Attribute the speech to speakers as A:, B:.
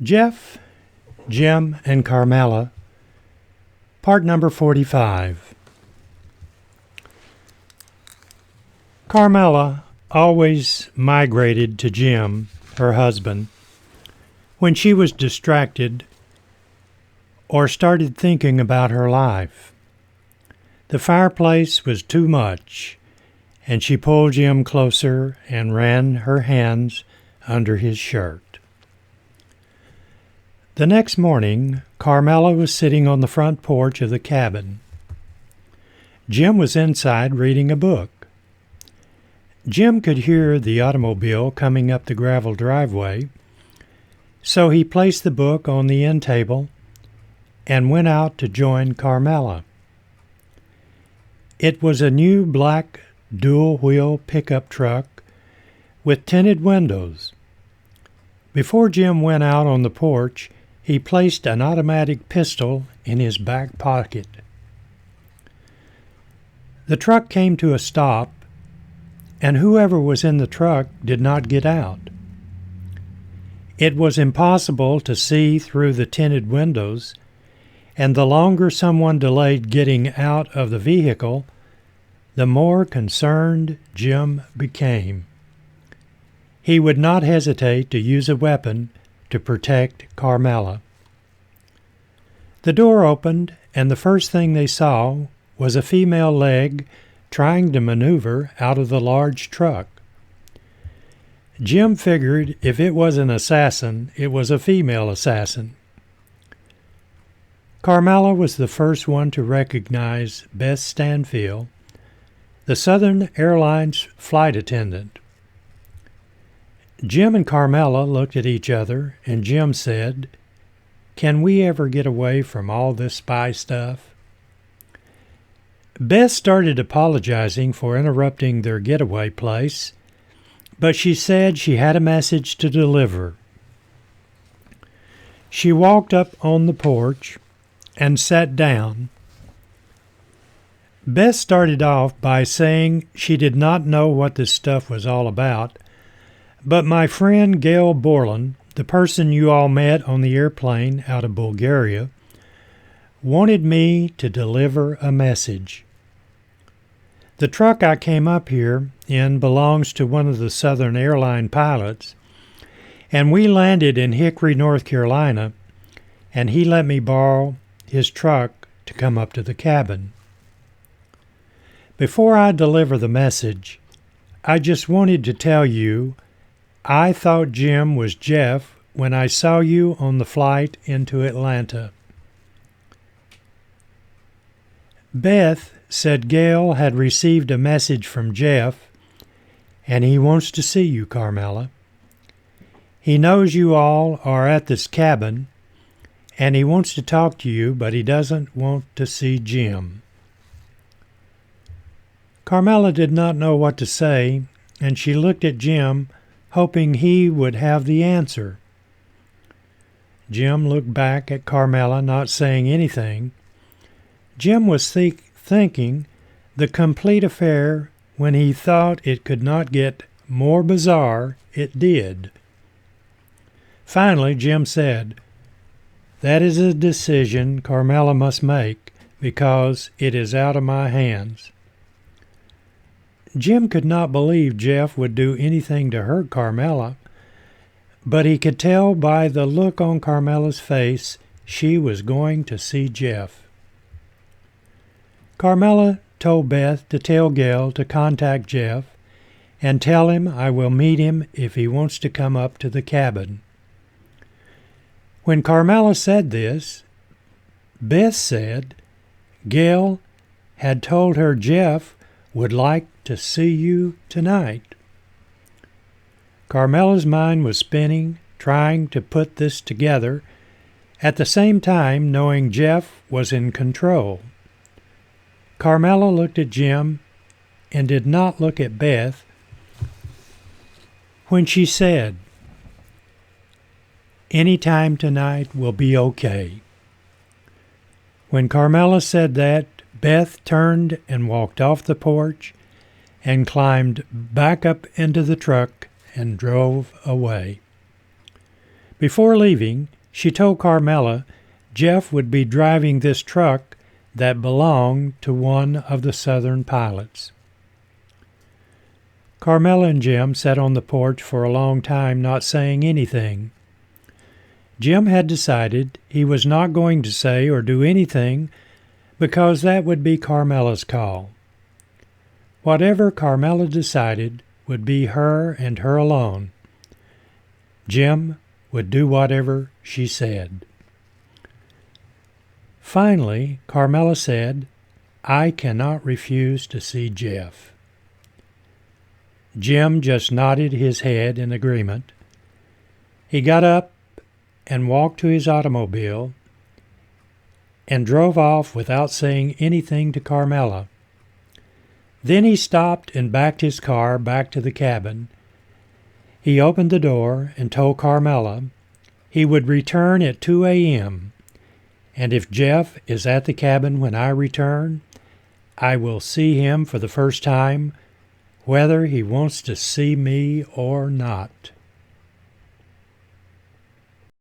A: Jeff, Jim, and Carmela, part number 45. Carmela always migrated to Jim, her husband, when she was distracted or started thinking about her life. The fireplace was too much, and she pulled Jim closer and ran her hands under his shirt. The next morning, Carmela was sitting on the front porch of the cabin. Jim was inside reading a book. Jim could hear the automobile coming up the gravel driveway, so he placed the book on the end table and went out to join Carmela. It was a new black dual-wheel pickup truck with tinted windows. Before Jim went out on the porch, he placed an automatic pistol in his back pocket. The truck came to a stop, and whoever was in the truck did not get out. It was impossible to see through the tinted windows, and the longer someone delayed getting out of the vehicle, the more concerned Jim became. He would not hesitate to use a weapon to protect Carmela. The door opened, and the first thing they saw was a female leg trying to maneuver out of the large truck. Jim figured if it was an assassin, it was a female assassin. Carmela was the first one to recognize Beth Stanfield, the Southern Airlines flight attendant. Jim and Carmela looked at each other, and Jim said, "Can we ever get away from all this spy stuff?" Beth started apologizing for interrupting their getaway place, but she said she had a message to deliver. She walked up on the porch and sat down. Beth started off by saying she did not know what this stuff was all about, but my friend Gail Borland, the person you all met on the airplane out of Bulgaria, wanted me to deliver a message. The truck I came up here in belongs to one of the Southern Airline pilots, and we landed in Hickory, North Carolina, and he let me borrow his truck to come up to the cabin. Before I deliver the message, I just wanted to tell you I thought Jim was Jeff when I saw you on the flight into Atlanta. Beth said Gail had received a message from Jeff, and he wants to see you, Carmela. He knows you all are at this cabin, and he wants to talk to you, but he doesn't want to see Jim. Carmela did not know what to say, and she looked at Jim, hoping he would have the answer. Jim looked back at Carmela, not saying anything. Jim was thinking the complete affair when he thought it could not get more bizarre, it did. Finally, Jim said, "That is a decision Carmela must make because it is out of my hands." Jim could not believe Jeff would do anything to hurt Carmela, but he could tell by the look on Carmela's face she was going to see Jeff. Carmela told Beth to tell Gail to contact Jeff and tell him I will meet him if he wants to come up to the cabin. When Carmela said this, Beth said Gail had told her Jeff would like to see you tonight. Carmela's mind was spinning, trying to put this together, at the same time knowing Jeff was in control. Carmela looked at Jim and did not look at Beth when she said, "Any time tonight will be okay." When Carmela said that, Beth turned and walked off the porch and climbed back up into the truck and drove away. Before leaving, she told Carmela Jeff would be driving this truck that belonged to one of the Southern pilots. Carmela and Jim sat on the porch for a long time, not saying anything. Jim had decided he was not going to say or do anything because that would be Carmela's call. Whatever Carmela decided would be her and her alone. Jim would do whatever she said. Finally, Carmela said, "I cannot refuse to see Jeff." Jim just nodded his head in agreement. He got up and walked to his automobile and drove off without saying anything to Carmela. Then he stopped and backed his car back to the cabin. He opened the door and told Carmela he would return at 2 a.m., and if Jeff is at the cabin when I return, I will see him for the first time, whether he wants to see me or not.